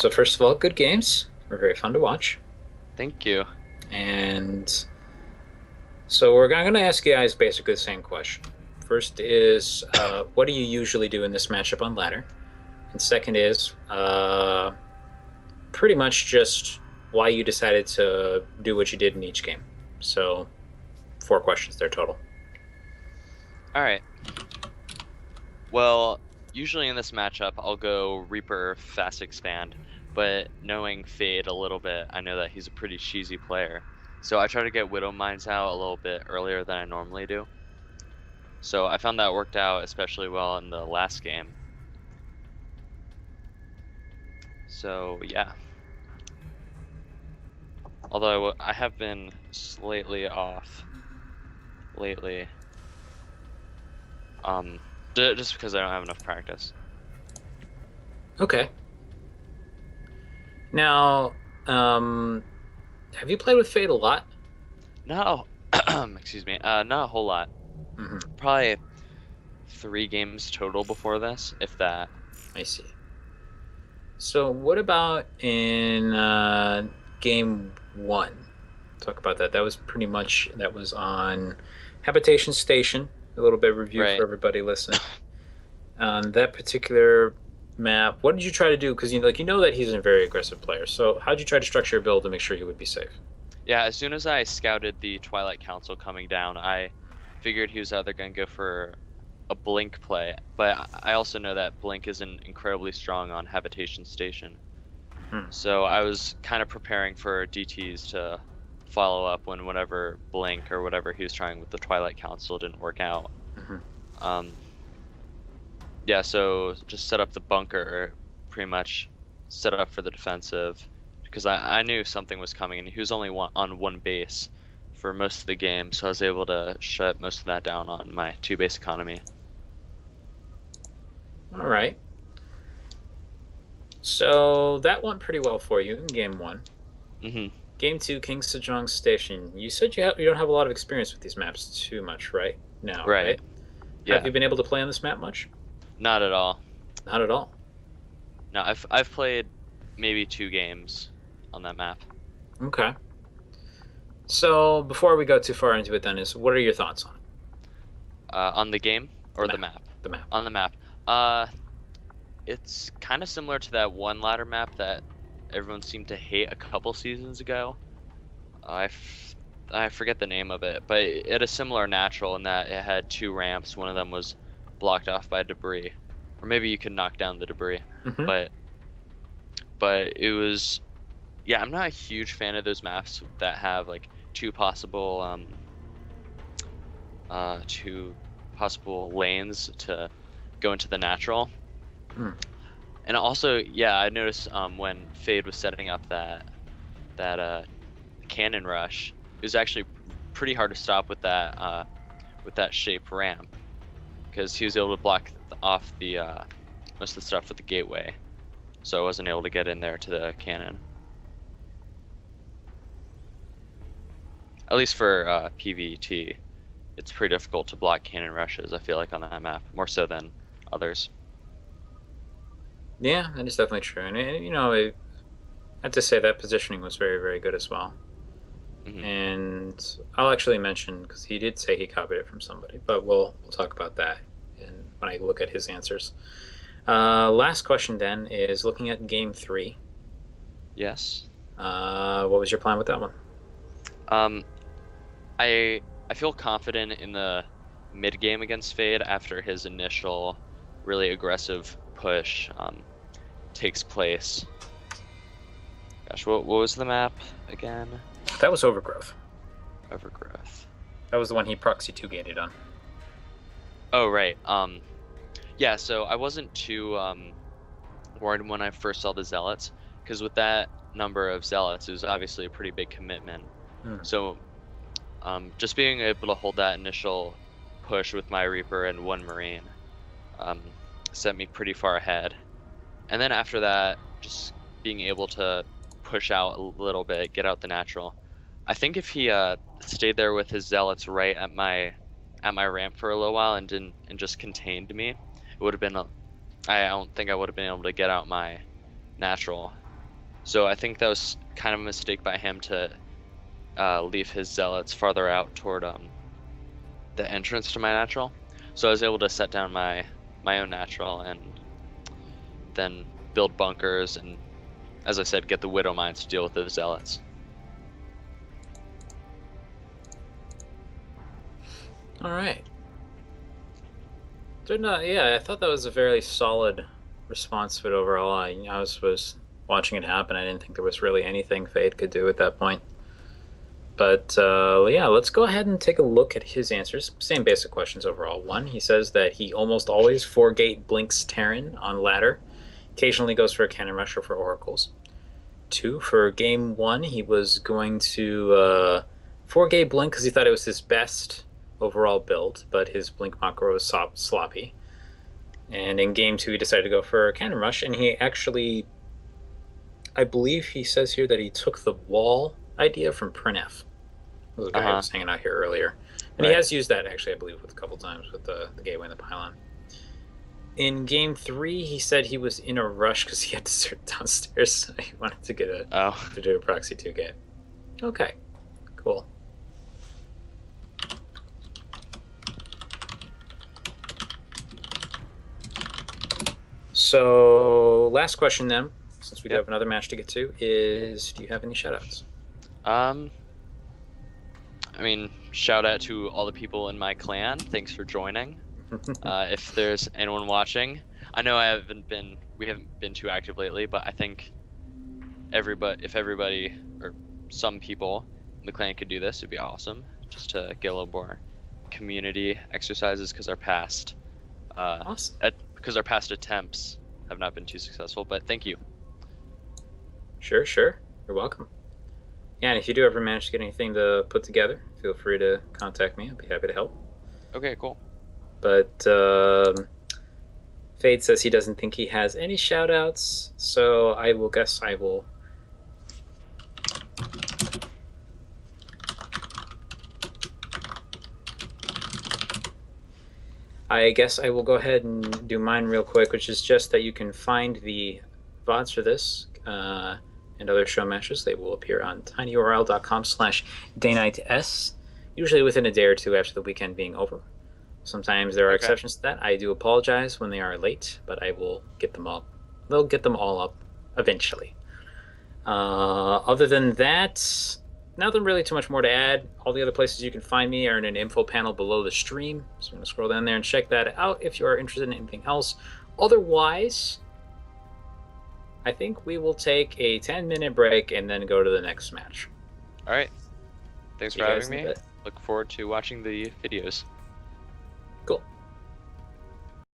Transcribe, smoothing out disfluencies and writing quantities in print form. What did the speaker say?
So first of all, good games were very fun to watch. Thank you. And so we're going to ask you guys basically the same question. First is, what do you usually do in this matchup on ladder? And second is, pretty much just why you decided to do what you did in each game. So four questions there total. All right. Well, usually in this matchup, I'll go Reaper Fast Expand, but knowing Fade a little bit, I know that he's a pretty cheesy player. So I try to get Widow Mines out a little bit earlier than I normally do. So I found that worked out especially well in the last game. So yeah. Although I have been slightly off lately, just because I don't have enough practice. Okay. Now, have you played with Fate a lot? No, excuse me. Not a whole lot. Hmm. Probably 3 games total before this, if that. I see. So what about in game one? Talk about that. That was on Habitation Station. A little bit of review for Right. everybody listening. On that particular map, what did you try to do? Because you know that he's a very aggressive player. So how did you try to structure your build to make sure he would be safe? Yeah, as soon as I scouted the Twilight Council coming down, I figured he was either going to go for a Blink play, but I also know that Blink isn't incredibly strong on Habitation Station. Hmm. So I was kind of preparing for DTs to follow up when whatever Blink or whatever he was trying with the Twilight Council didn't work out. Hmm. Um, yeah, so just set up the bunker, pretty much set up for the defensive, because I knew something was coming, and he was only on one base for most of the game, so I was able to shut most of that down on my 2 base economy. All right. So that went pretty well for you in game one. Hmm. Game two, King Sejong Station. You said you don't have a lot of experience with these maps too much, right? Now, Right. right? Have Yeah. you been able to play on this map much? Not at all. Not at all. No, I've played maybe 2 games on that map. Okay. So before we go too far into it, then is what are your thoughts on it? On the game The or the map. map? The map. On the map. Uh, it's kind of similar to that one ladder map that everyone seemed to hate a couple seasons ago. I forget the name of it, but it had a similar natural in that it had 2 ramps. One of them was blocked off by debris, or maybe you could knock down the debris. Hmm. But it was, yeah. I'm not a huge fan of those maps that have like two possible two possible lanes to go into the natural. Hmm. And also, yeah, I noticed when Fade was setting up that cannon rush, it was actually pretty hard to stop with that shape ramp because he was able to block off the most of the stuff with the gateway, so I wasn't able to get in there to the cannon. At least for PvT, it's pretty difficult to block cannon rushes. I feel like on that map more so than others. Yeah, that is definitely true. And I have to say that positioning was very, very good as well. Hmm. And I'll actually mention because he did say he copied it from somebody, but we'll talk about that when I look at his answers. Last question then is looking at game three. Yes. What was your plan with that one? Um, I feel confident in the mid game against Fade after his initial really aggressive push takes place. Gosh, what was the map again? That was Overgrowth. Overgrowth. That was the one he proxy two gated on. Oh right. Yeah. So I wasn't too worried when I first saw the Zealots, because with that number of Zealots, it was obviously a pretty big commitment. Hmm. So just being able to hold that initial push with my Reaper and one Marine um, set me pretty far ahead. And then after that, just being able to push out a little bit, get out the natural. I think if he stayed there with his Zealots right at my ramp for a little while and didn't and just contained me, it would have been I don't think I would have been able to get out my natural. So I think that was kind of a mistake by him to leave his zealots farther out toward the entrance to my natural. So I was able to set down my own natural and then build bunkers and, as I said, get the widow mines to deal with the zealots. All right. Yeah, I thought that was a very solid response to it overall. I was watching it happen. I didn't think there was really anything Fade could do at that point. But yeah, let's go ahead and take a look at his answers. Same basic questions overall. One, he says that he almost always four-gate blinks Terran on ladder. Occasionally goes for a cannon rusher for oracles. Two, for game one, he was going to four-gate blink because he thought it was his best overall build, but his blink macro was sloppy. And in game two, he decided to go for a cannon rush, and he actually, I believe he says here that he took the wall idea from Printf. The guy who Uh-huh. was hanging out here earlier. And he Right. has used that actually, I believe, with a couple times with the gateway and the pylon. In game three, he said he was in a rush because he had to start downstairs. So he wanted to Oh. to do a proxy 2 gate. Okay, cool. So last question then, since we do Yep. have another match to get to, is do you have any shoutouts? Um, I mean, shout out to all the people in my clan. Thanks for joining. If there's anyone watching, I know we haven't been too active lately, but I think if everybody or some people in the clan could do this, it'd be awesome. Just to get a little more community exercises uh, Awesome. because our past attempts have not been too successful. But thank you. Sure, sure. You're welcome. Yeah, and if you do ever manage to get anything to put together, feel free to contact me. I'd be happy to help. Okay, cool. But Fade says he doesn't think he has any shout outs, so I guess I will go ahead and do mine real quick, which is just that you can find the VODs for this and other show matches. They will appear on tinyurl.com/daynights, usually within a day or two after the weekend being over. Sometimes there are Okay. exceptions to that. I do apologize when they are late, but I will get them up. They'll get them all up eventually. Other than that, nothing really too much more to add. All the other places you can find me are in an info panel below the stream. So I'm going to scroll down there and check that out if you are interested in anything else. Otherwise, I think we will take a 10-minute break and then go to the next match. All right. Thanks See for you having guys in a me. bit. Look forward to watching the videos. Cool.